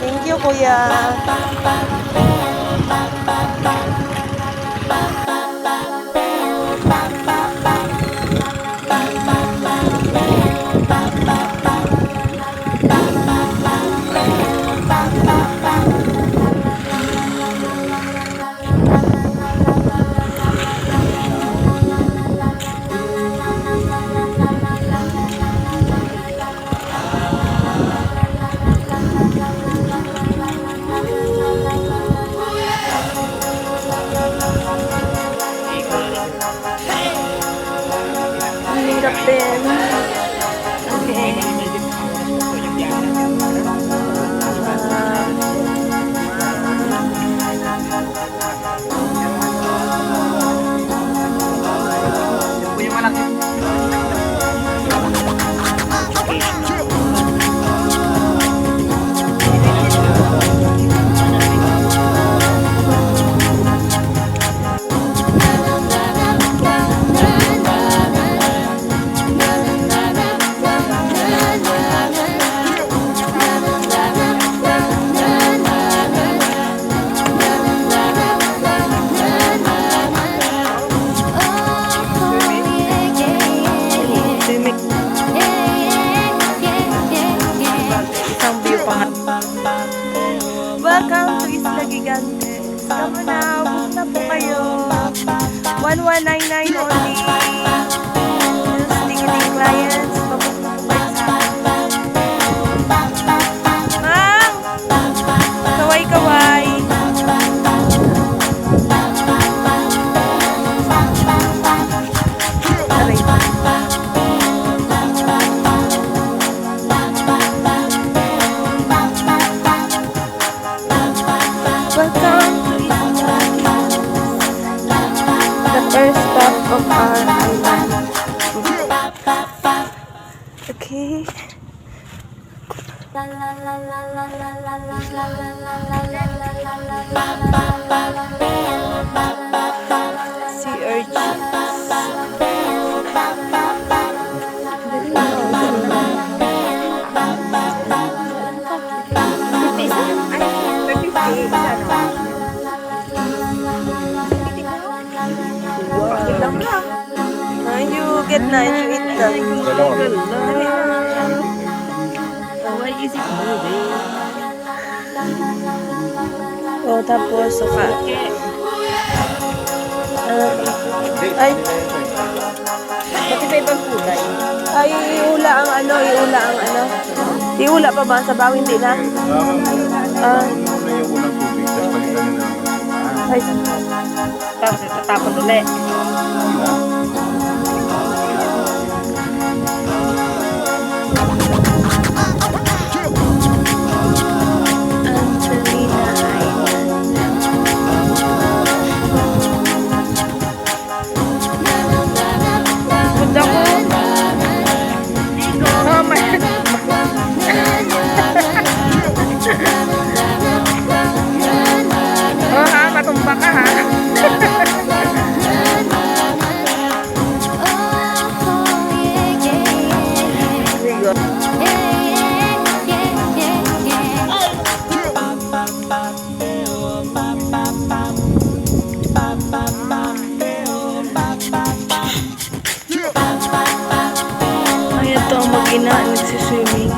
Thank you, kuya. Ang hirap din. Okay. Welcome to Isla Gigantes. Come on na, book na po kayo. 1199 only. Just ticketing clients. Pabook na po kayo sa Mang! Kaway-kaway. First stop of our island. Okay. Sea urchins. You get na, you eat Why is it moving? Oh, tapos suka. Ay, Ba't iba-ibang kulay? ay, iula ang ano, iula ang ano. Iula pa ba? Sabaw, hindi na? Ah, Muna yung unang tubig, tapos palitan nyo na lang. ay, Tapos itatapon ulit. Angelina Punta ko. Oh, oh ha, matumba ka ha. Ligo. Ay, ito ang mag-ina, nagsiswimming.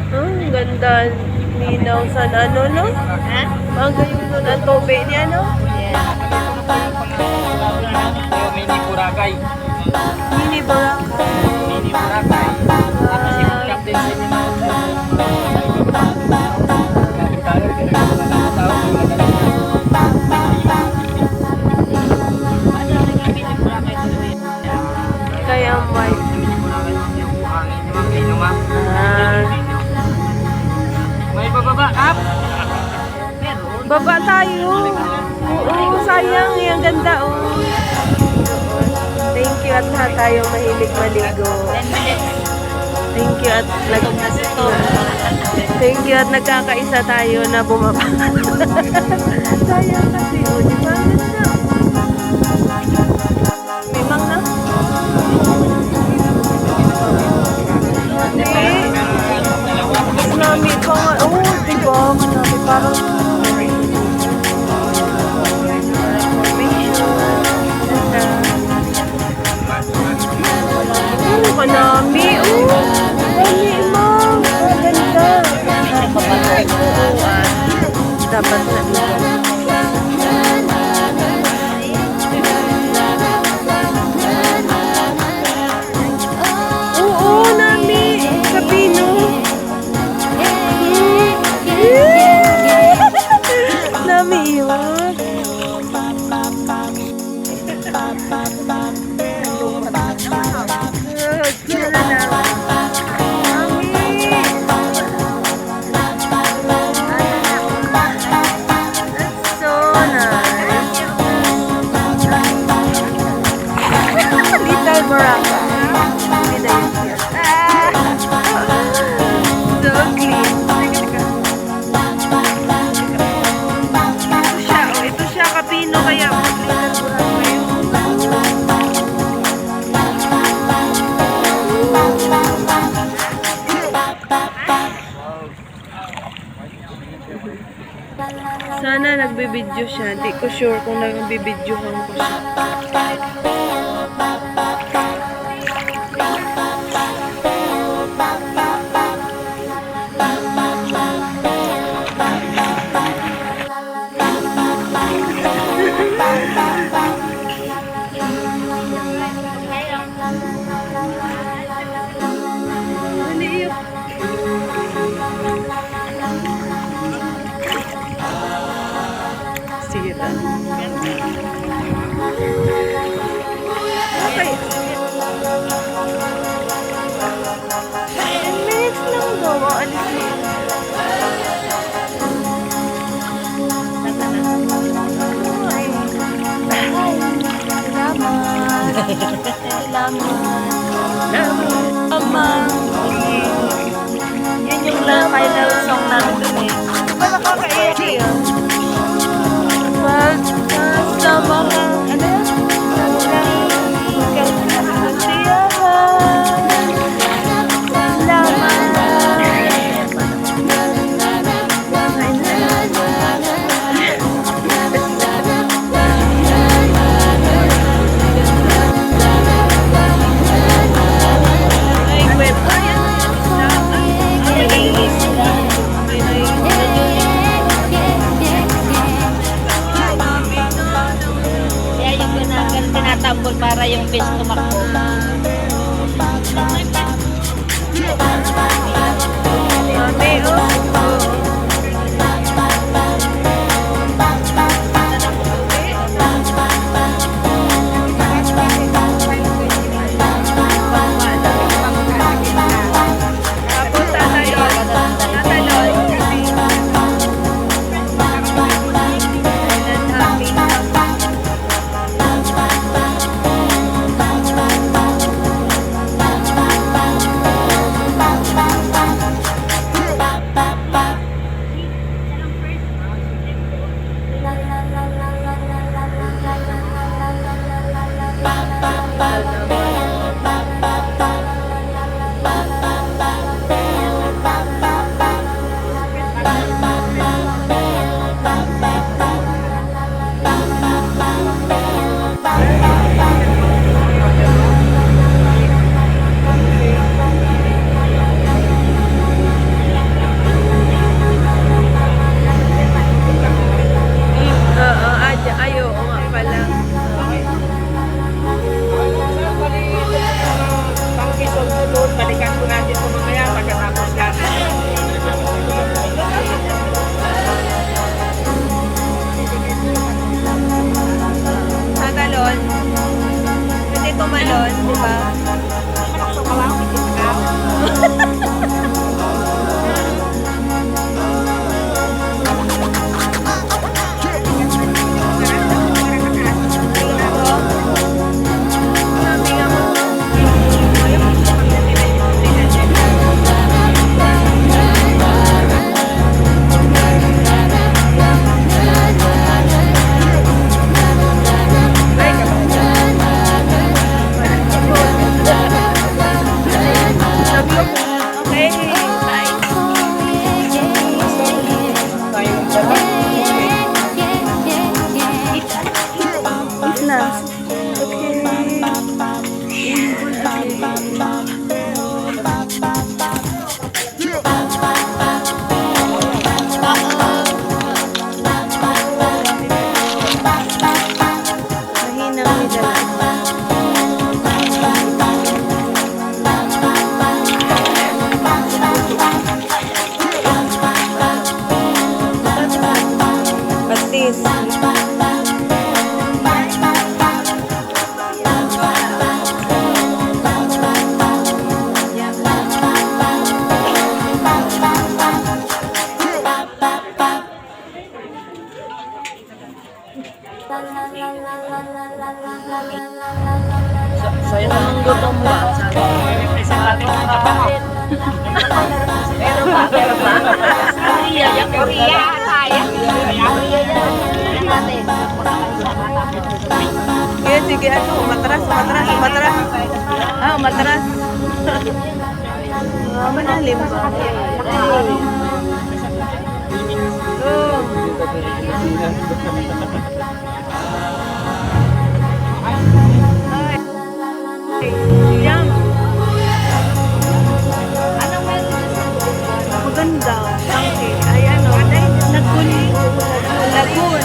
Ang ganda ninaw sa ano, no? Ha? Ang gayon nun ang tobe ni ano? Mini Boracay. Mini Baraka. Mini Boracay. Tapos yung captain sa inyo na Kaya ang white. Ah, May bababa up. Meron. baba tayo. Oo, sayang. Ang ganda, oh. Thank you at lahat tayo mahilig maligo. 10 minutes. Thank you at Thank you at nagkakaisa tayo na bumaba. Sayang kasi, oh, di ba? Ang ganda. Mimang na? Hindi. Tsunami pa nga. Oo, di ba? Tsunami parang Kanami. Oh, Kanami, ma'am. Ang ganda. Dapat na Oo, Nami. Kapino. Nami yun. Little Baraka. So clean. Ito siya, Kapino, kaya Little Baraka yun. Sana nagbibideo siya. Hindi ko sure kung nagbibidyohan ko siya. Sira. Okay. 10 minutes lang daw. Alis na yun. Salamat. Amang. Yan yung final song namin dun eh. Wala kakaiyak eh. Pagkasama ka. Ano yan? Kaya yung tinatambol para yung fish tumakbo. Mami, oh. Tapos tatalon. Tatalon. And happy. Ayo, nga pala. Pang-isoltulod, balikan ko natin ito mamaya pagkatapos yan. Tatalon. Pwede tumalon, di ba? Sabi nga mo. Okay, bye. Eat na. Mahinang nila. Patis. Sa'yo naman gutom ba? Pero ba? Korea, yung Korea, kaya. Sige, sige, ano, umatras. Ah, umatras. Manalim ba? Oh. Yum. Maganda. Okay. Ay, ano, nagkuling. Lagun.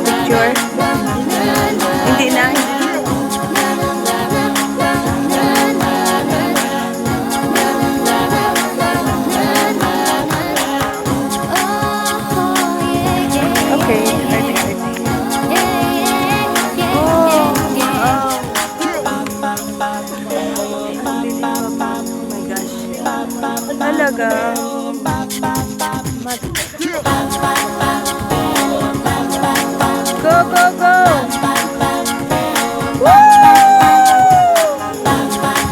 Picture? Hindi na. Talaga. Go, go, go! Woo!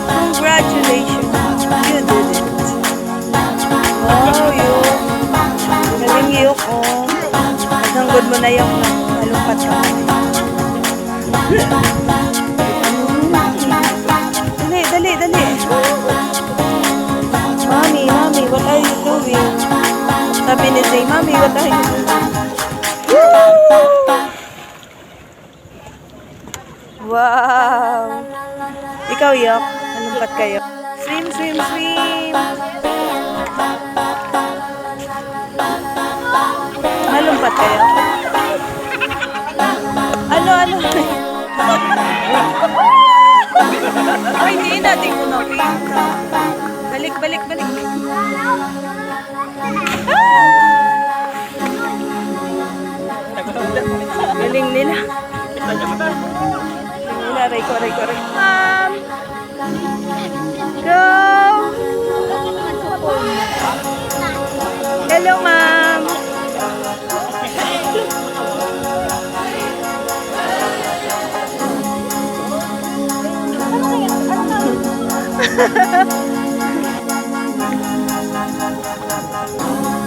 Congratulations! You did it. Wow, yun. Galing yun ko. Nasanggod mo na yung nalungkat ka. Dali, dali, dali. Mommy, mommy, what are you doing? Sabi ni Zay, mommy, what are you doing? Wow! Ikaw, Yok. Nalumpat kayo. Swim, swim, swim! Nalumpat kayo. Ano, ano? Ay, hindi natin ko nakita. Balik, balik, balik. Galing nila. Aray ko, aray ko, aray. Mom! Go! Hello, ma'am!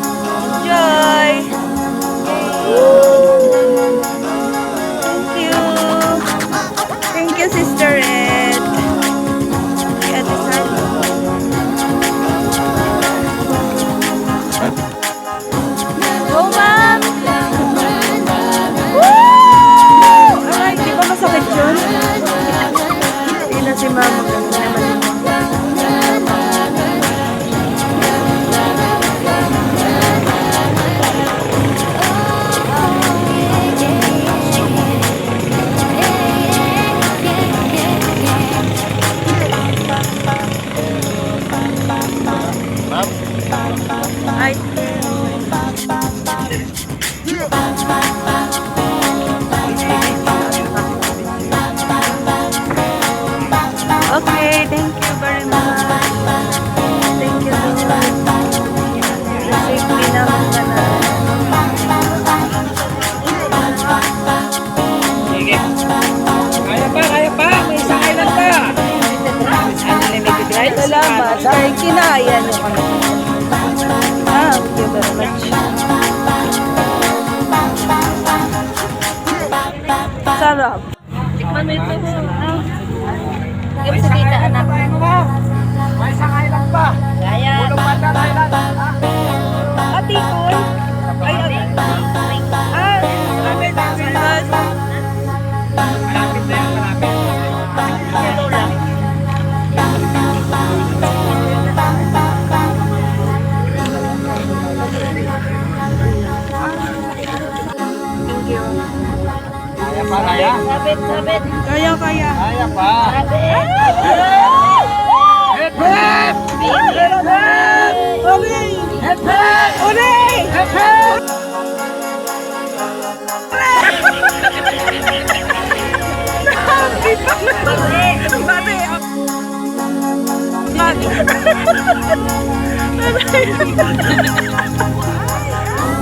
Enjoy! Thank you! Thank you, Sister Ed. Ate Sal. Go, ma'am! Woo! Ay, di ba masakit yun? Hindi na si mama. Kasi naman yun. Ay. Okay, thank you very much. Thank you, Lord. Safely naman ka na. Sige. Kaya pa, kaya pa. May isang island pa. Unlimited rides. Salamat. Dahil kinaya niyo kami. Thank you very much. Sarap. Tikman mo ito. Give sa tita, anak. May isang island pa. Gaya. Pulong Banda Island. Atikol. Ay, ay. Ah, Malapit na sa island. Malapit na yan, malapit. thank you. Kaya pa, kaya. Sabit, sabit. Kaya, kaya. Kaya pa. Sabit. Hep, hep! Oray! Hep, hep! Oray! Hep, hep!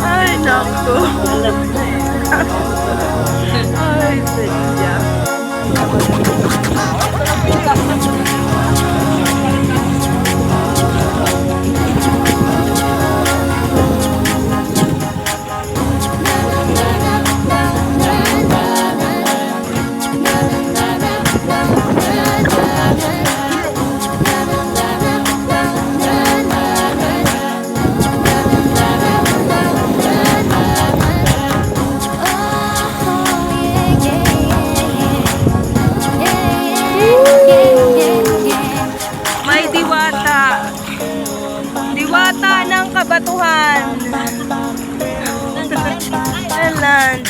Ay, naku. Ay, sadya. May diwata. Diwata ng kabatuhan. Land.